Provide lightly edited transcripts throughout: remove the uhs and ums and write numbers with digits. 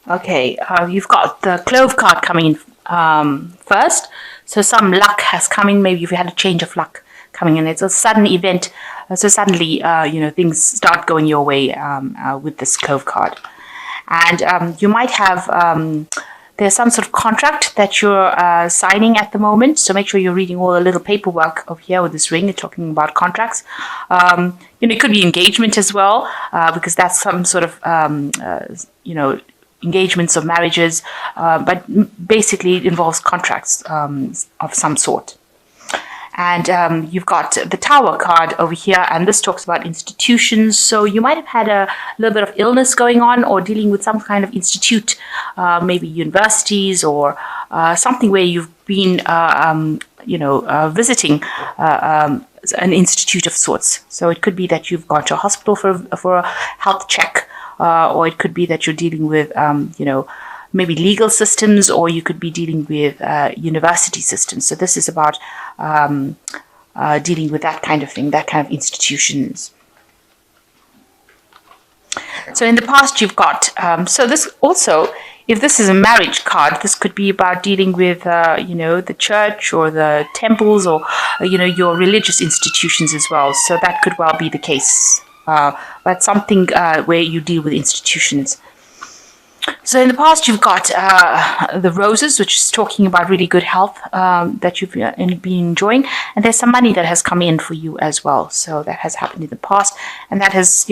Okay, you've got the Clove card coming in first. So some luck has come in. Maybe if you had a change of luck coming in, it's a sudden event. So suddenly, things start going your way with this Clove card, and you might have there's some sort of contract that you're signing at the moment. So make sure you're reading all the little paperwork over here with this ring. You're talking about contracts. It could be engagement as well, because that's some sort of engagements or marriages, but basically it involves contracts of some sort. And you've got the Tower card over here, and this talks about institutions. So you might have had a little bit of illness going on, or dealing with some kind of institute, maybe universities, or something where you've been, visiting an institute of sorts. So it could be that you've gone to a hospital for a health check, or it could be that you're dealing with, maybe legal systems, or you could be dealing with university systems. So this is about dealing with that kind of thing, that kind of institutions. So in the past, you've got, so this also, if this is a marriage card, this could be about dealing with, the church or the temples, or, your religious institutions as well. So that could well be the case. But something where you deal with institutions. So in the past, you've got the roses, which is talking about really good health that you've been enjoying. And there's some money that has come in for you as well. So that has happened in the past. And that has,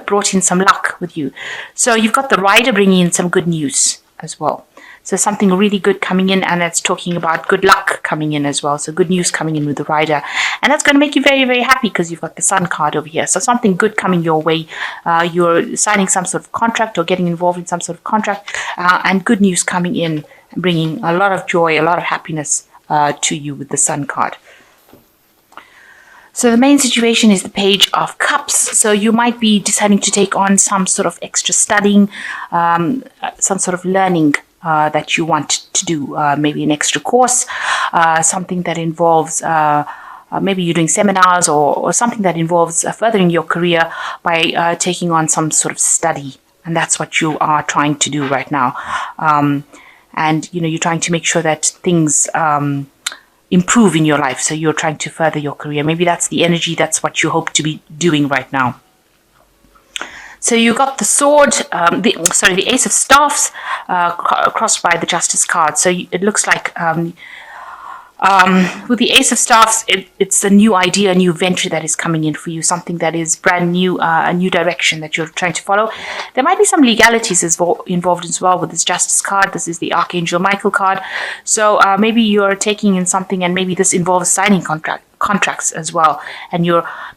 brought in some luck with you. So you've got the rider bringing in some good news as well. So something really good coming in, and that's talking about good luck coming in as well. So good news coming in with the rider. And that's going to make you very, very happy because you've got the sun card over here. So something good coming your way. You're signing some sort of contract or getting involved in some sort of contract, and good news coming in, bringing a lot of joy, a lot of happiness to you with the sun card. So the main situation is the Page of Cups. So you might be deciding to take on some sort of extra studying, some sort of learning that you want to do, maybe an extra course, something that involves maybe you're doing seminars, or something that involves furthering your career by taking on some sort of study. And that's what you are trying to do right now. And, you're trying to make sure that things improve in your life. So you're trying to further your career. Maybe that's the energy. That's what you hope to be doing right now. So you got the sword, the Ace of Staffs crossed by the Justice card. So it looks like with the Ace of Staffs, it's a new idea, a new venture that is coming in for you, something that is brand new, a new direction that you're trying to follow. There might be some legalities involved as well with this Justice card. This is the Archangel Michael card. So maybe you're taking in something, and maybe this involves signing contracts as well, and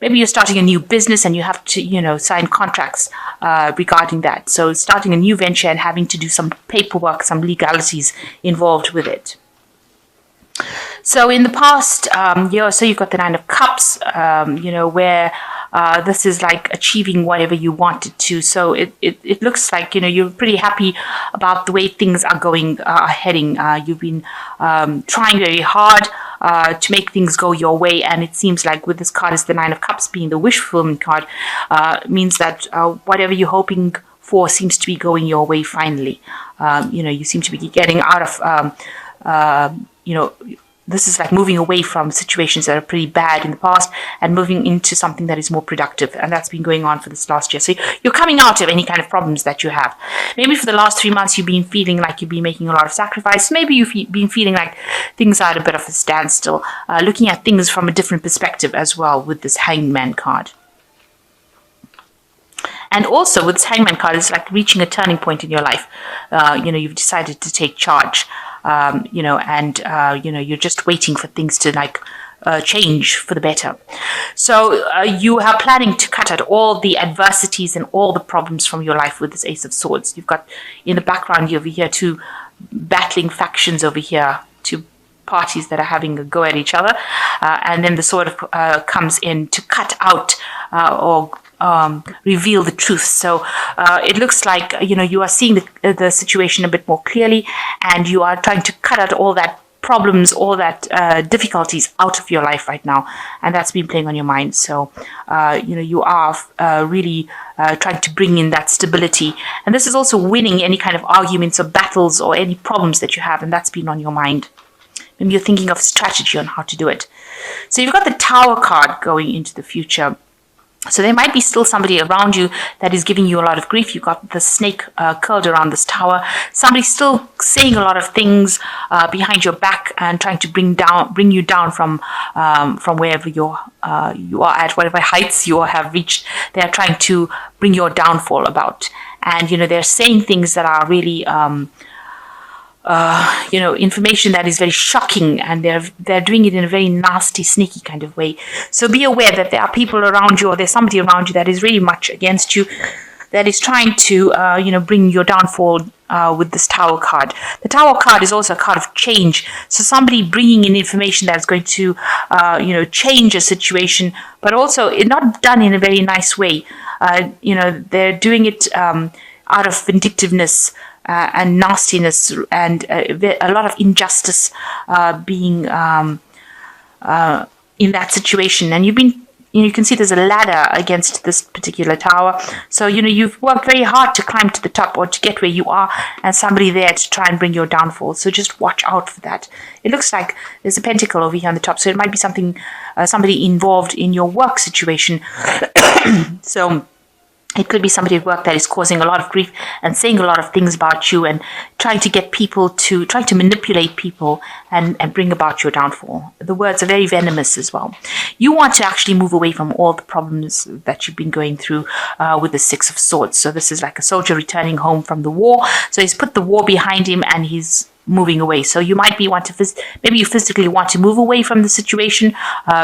maybe you're starting a new business, and you have to sign contracts regarding that. So starting a new venture and having to do some paperwork, some legalities involved with it. So in the past, so you've got the Nine of Cups, where this is like achieving whatever you wanted to. So it looks like, you're pretty happy about the way things are heading. You've been trying very hard to make things go your way. And it seems like with this card, is the Nine of Cups being the wish fulfillment card, means that whatever you're hoping for seems to be going your way finally. You seem to be getting out of, this is like moving away from situations that are pretty bad in the past and moving into something that is more productive. And that's been going on for this last year. So you're coming out of any kind of problems that you have. Maybe for the last 3 months, you've been feeling like you've been making a lot of sacrifice. Maybe you've been feeling like things are at a bit of a standstill, looking at things from a different perspective as well with this Hangman card. And also with this Hangman card, it's like reaching a turning point in your life. You've decided to take charge. You're just waiting for things to change for the better. So you are planning to cut out all the adversities and all the problems from your life with this Ace of Swords. You've got in the background over here 2 battling factions over here, 2 parties that are having a go at each other. And then the sword comes in to cut out or reveal the truth. So it looks like you are seeing the situation a bit more clearly, and you are trying to cut out all that problems, all that difficulties out of your life right now, and that's been playing on your mind. So you are really trying to bring in that stability, and this is also winning any kind of arguments or battles or any problems that you have, and that's been on your mind. Maybe you're thinking of strategy on how to do it. So you've got the Tower card going into the future. So there might be still somebody around you that is giving you a lot of grief. You've got the snake curled around this tower. Somebody's still saying a lot of things behind your back and trying to bring you down from wherever you are at, whatever heights you have reached. They are trying to bring your downfall about, and they're saying things that are really information that is very shocking, and they're doing it in a very nasty, sneaky kind of way. So be aware that there are people around you, or there's somebody around you that is really much against you, that is trying to bring your downfall with this Tower card. The Tower card is also a card of change. So somebody bringing in information that's going to change a situation, but also it not done in a very nice way. They're doing it out of vindictiveness. And nastiness, and a lot of injustice being in that situation. And you can see there's a ladder against this particular tower. So, you've worked very hard to climb to the top or to get where you are, and somebody there to try and bring your downfall. So just watch out for that. It looks like there's a pentacle over here on the top. So it might be somebody involved in your work situation. So it could be somebody at work that is causing a lot of grief and saying a lot of things about you and trying to get people to try to manipulate people and bring about your downfall. The words are very venomous as well. You want to actually move away from all the problems that you've been going through with the Six of Swords. So this is like a soldier returning home from the war. So he's put the war behind him and he's moving away. So you might maybe you physically want to move away from the situation,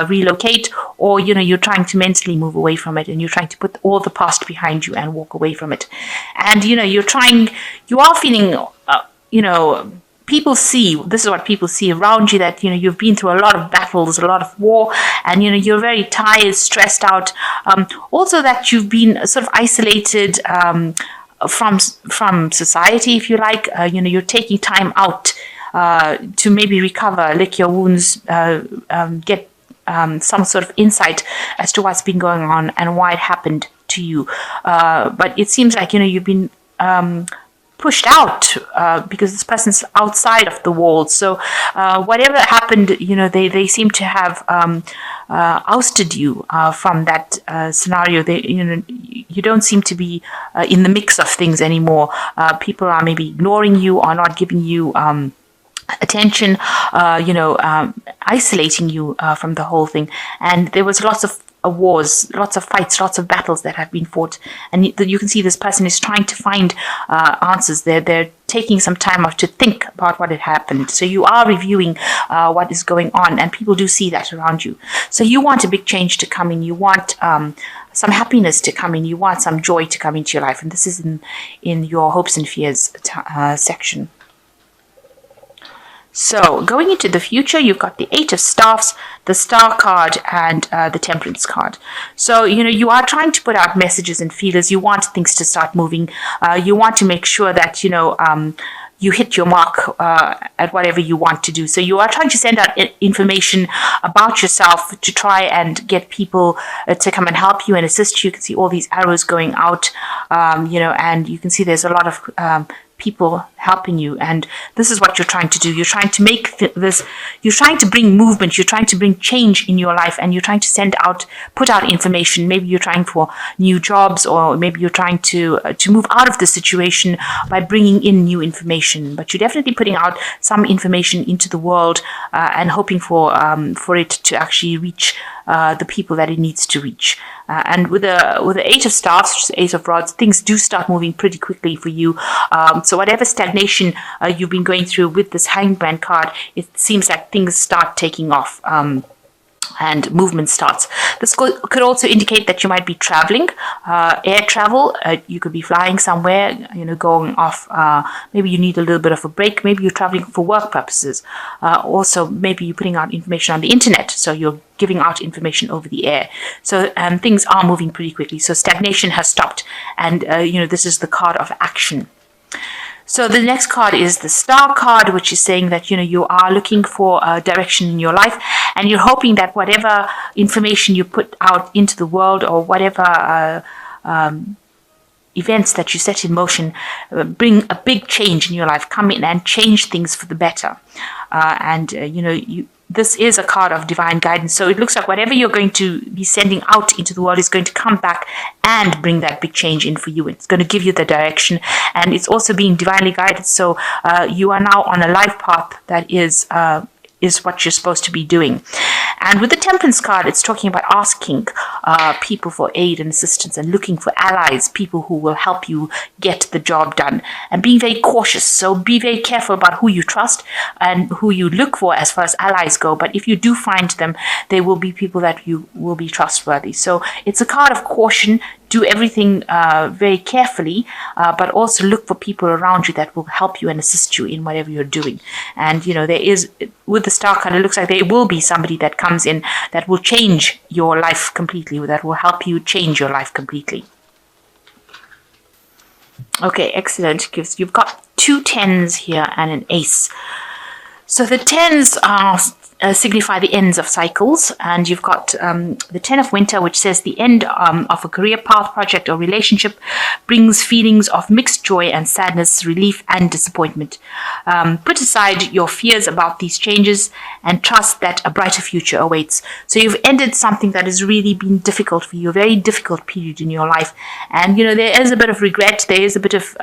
relocate, or you're trying to mentally move away from it, and you're trying to put all the past behind you and walk away from it. And you are feeling people see, this is what people see around you, that you've been through a lot of battles, a lot of war, and you're very tired, stressed out. Also that you've been sort of isolated from society, if you like. You're taking time out to maybe recover, lick your wounds, get some sort of insight as to what's been going on and why it happened to you. But it seems like you've been pushed out because this person's outside of the walls. So whatever happened, they seem to have ousted you from that scenario. You don't seem to be in the mix of things anymore. People are maybe ignoring you or not giving you attention, isolating you from the whole thing. And there was lots of wars, lots of fights, lots of battles that have been fought, and you can see this person is trying to find answers. They're taking some time off to think about what had happened. So you are reviewing what is going on, and people do see that around you. So you want a big change to come in. You want some happiness to come in. You want some joy to come into your life, and this is in your hopes and fears section. So going into the future, you've got the Eight of Staffs, the Star card, and the Temperance card. So, you are trying to put out messages and feelers. You want things to start moving. You want to make sure that, you hit your mark at whatever you want to do. So you are trying to send out information about yourself to try and get people to come and help you and assist you. You can see all these arrows going out, and you can see there's a lot of people helping you, and this is what you're trying to do. You're trying to make you're trying to bring movement, you're trying to bring change in your life, and you're trying to put out information. Maybe you're trying for new jobs, or maybe you're trying to move out of the situation by bringing in new information. But you're definitely putting out some information into the world and hoping for it to actually reach the people that it needs to reach. And with the Eight of Staffs, which is the Ace of Rods, things do start moving pretty quickly for you. So whatever stagnation you've been going through with this Hangman card, it seems like things start taking off. And movement starts. This could also indicate that you might be traveling, air travel. You could be flying somewhere, going off. Maybe you need a little bit of a break. Maybe you're traveling for work purposes. Also, maybe you're putting out information on the internet. So you're giving out information over the air. So things are moving pretty quickly. So stagnation has stopped. And, this is the card of action. So the next card is the Star card, which is saying that, you are looking for a direction in your life, and you're hoping that whatever information you put out into the world, or whatever events that you set in motion, bring a big change in your life, come in and change things for the better. This is a card of divine guidance. So it looks like whatever you're going to be sending out into the world is going to come back and bring that big change in for you. It's going to give you the direction, and it's also being divinely guided. So you are now on a life path that is what you're supposed to be doing. And with the Temperance card, it's talking about asking people for aid and assistance, and looking for allies, people who will help you get the job done, and being very cautious. So be very careful about who you trust and who you look for as far as allies go. But if you do find them, they will be people that you will be trustworthy. So it's a card of caution. Do everything very carefully, but also look for people around you that will help you and assist you in whatever you're doing. And, there is, with the Star card, it looks like there will be somebody that comes in that will change your life completely, that will help you change your life completely. Okay, excellent. You've got 2 10s here and an ace. So the 10s are signify the ends of cycles, and you've got the 10 of Winter, which says the end of a career path, project, or relationship brings feelings of mixed joy and sadness, relief and disappointment. Put aside your fears about these changes and trust that a brighter future awaits. So you've ended something that has really been difficult for you, a very difficult period in your life, and there is a bit of regret, there is a bit of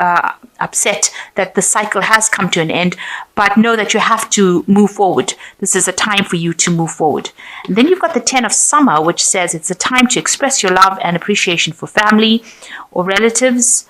upset that the cycle has come to an end, but know that you have to move forward. This is a time for you to move forward. And then you've got the 10 of Summer, which says it's a time to express your love and appreciation for family or relatives.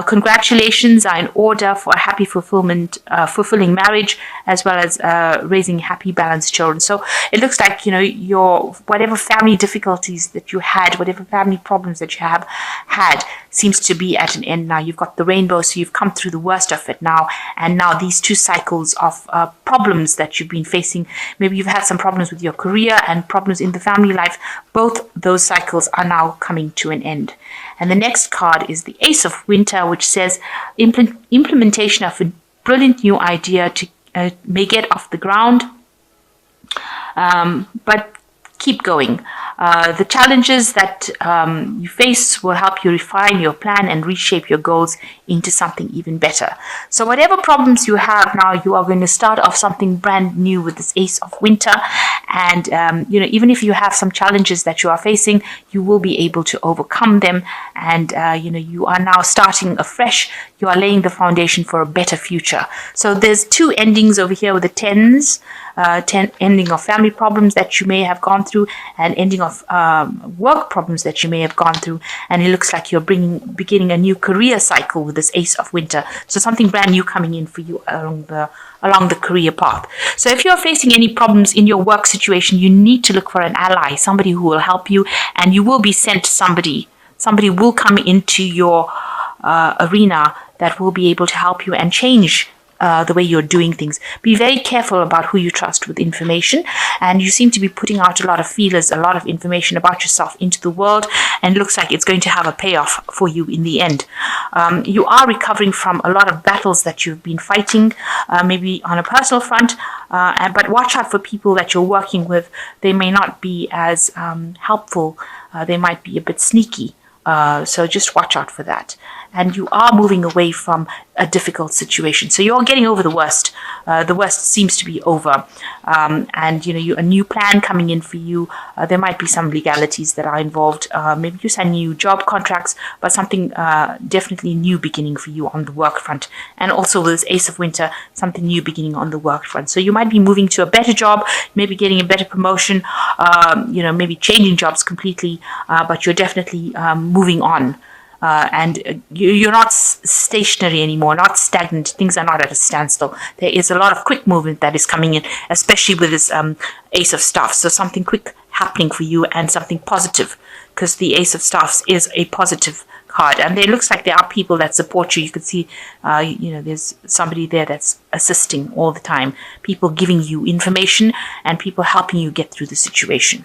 Congratulations are in order for a happy fulfilling marriage, as well as raising happy, balanced children. So it looks like, your whatever family difficulties that you had, whatever family problems that you have had, seems to be at an end now. You've got the rainbow, so you've come through the worst of it now. And now these 2 cycles of problems that you've been facing, maybe you've had some problems with your career and problems in the family life, both those cycles are now coming to an end. And the next card is the Ace of Winter, which says implementation of a brilliant new idea may get off the ground, but keep going. The challenges that you face will help you refine your plan and reshape your goals into something even better. So whatever problems you have now, you are going to start off something brand new with this Ace of Winter. And, even if you have some challenges that you are facing, you will be able to overcome them. And, you are now starting afresh. You are laying the foundation for a better future. So there's 2 endings over here with the 10s. 10 ending of family problems that you may have gone through, and ending of work problems that you may have gone through. And it looks like you're beginning a new career cycle with this Ace of Winter. So something brand new coming in for you along the career path. So if you're facing any problems in your work situation, you need to look for an ally, somebody who will help you, and you will be sent somebody. Somebody will come into your arena that will be able to help you and change the way you're doing things. Be very careful about who you trust with information, and you seem to be putting out a lot of feelers, a lot of information about yourself into the world, and it looks like it's going to have a payoff for you in the end. You are recovering from a lot of battles that you've been fighting, maybe on a personal front, but watch out for people that you're working with. They may not be as helpful. They might be a bit sneaky. So just watch out for that. And you are moving away from a difficult situation. So you're getting over the worst. The worst seems to be over. And, a new plan coming in for you. There might be some legalities that are involved. Maybe you sign new job contracts, but something definitely new beginning for you on the work front. And also with this Ace of Winter, something new beginning on the work front. So you might be moving to a better job, maybe getting a better promotion, maybe changing jobs completely, but you're definitely moving on. And you're not stationary anymore, not stagnant. Things are not at a standstill. There is a lot of quick movement that is coming in, especially with this Ace of Staffs. So something quick happening for you and something positive, because the Ace of Staffs is a positive card. And it looks like there are people that support you. You can see, there's somebody there that's assisting all the time. People giving you information and people helping you get through the situation.